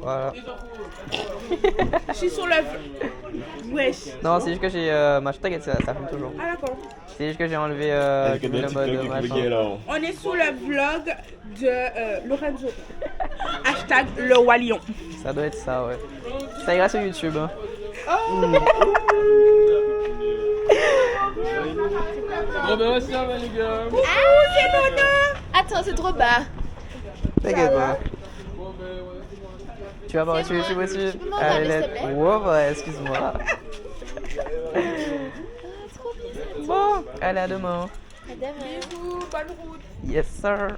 Voilà. Je suis sur le... Wesh. Non, c'est juste que j'ai... t'inquiète, ça fume toujours. Ah d'accord. C'est juste que j'ai enlevé le mode machin. On est sous le vlog de Lorenzo. Hashtag le roi lion. Ça doit être ça, ouais. Ça ira sur YouTube. Hein. Oh. Bon ben voici les gars. Ah, c'est Nono. Attends, c'est trop bas. T'inquiète pas. Bon ben ouais. Tu vas voir sur YouTube aussi. Je peux m'en aller, s'il te plaît. Wow, bah, excuse-moi. Trop bien. Bon, allez, à demain. À demain. Bisous, bonne route. Yes, sir.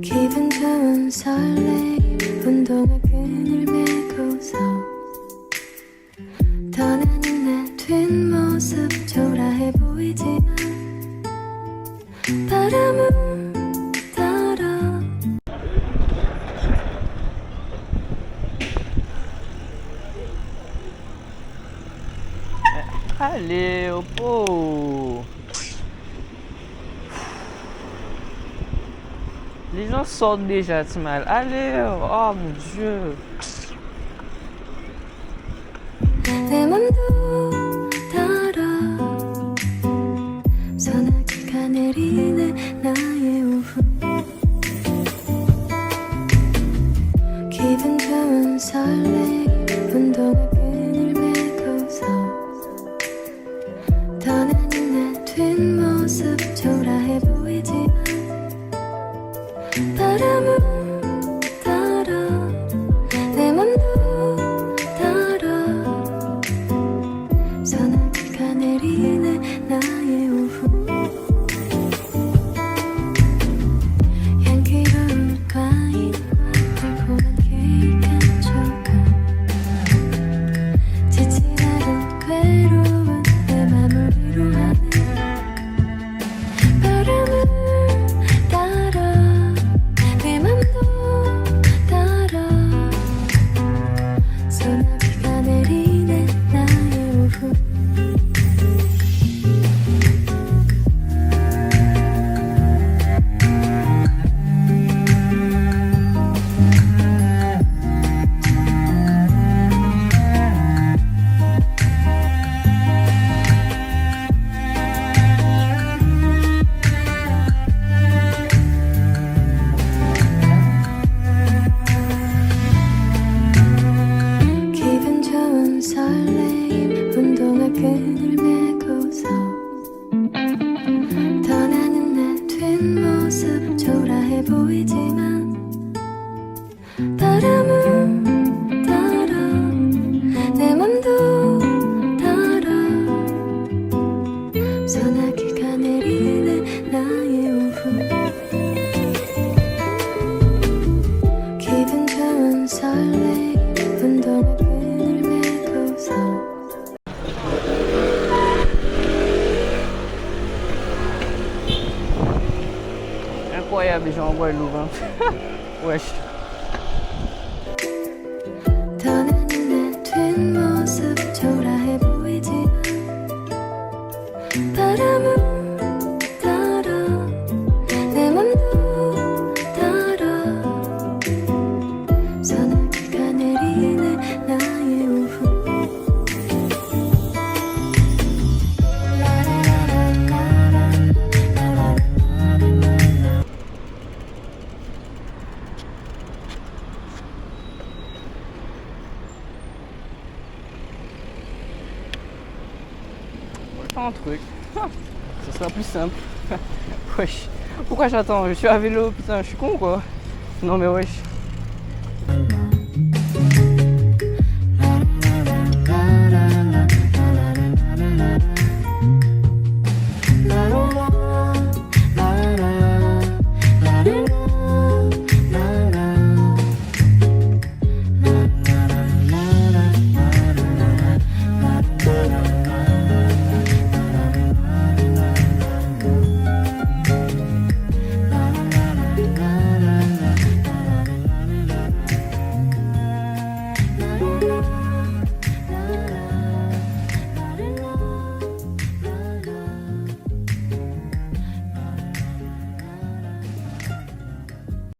기분 좋은 설레임 운동화 끈을 메고서 떠나는 내 뒷모습 초라해 보이지만 바람은 따라 Allez, au pot. Les gens sortent déjà, Timal. Allez, oh mon Dieu. 내 맘도 따라 소나기가 내리는 나의 오후 기분 좋은 설레임 운동화 끈을 메고서 떠나는 내 뒷모습 초라해 보이지만 바람은 따라 내 맘도 따라 소나기가 내리는 나의 오후 향기로운 과일 달콤한 케이크 한 조각 지치라는 괴로운 내 맘을 위로하는 바람을 따라 내 맘도 따라 소나기가 내리는 나의 오후 기분 좋은 설레임 운동화 끈을 메고서 떠나는 내 뒷모습 초라해 보이지만 바람은 따라 내 맘도 따라 소나기가 내리는 나의 오후 기분 좋은 설레임 운동화 끈을 메고서 Incroyable, les gens en Guadeloupe. Hein. Wesh. 떠나는 내 뒷모습 초라해 보이지만 바람은 따라 내 맘도 따라 소나기가 내리는 나의 오후 faire un truc. Ce sera plus simple. Wesh. Pourquoi j'attends? Je suis à vélo, putain, je suis con quoi. Non mais wesh.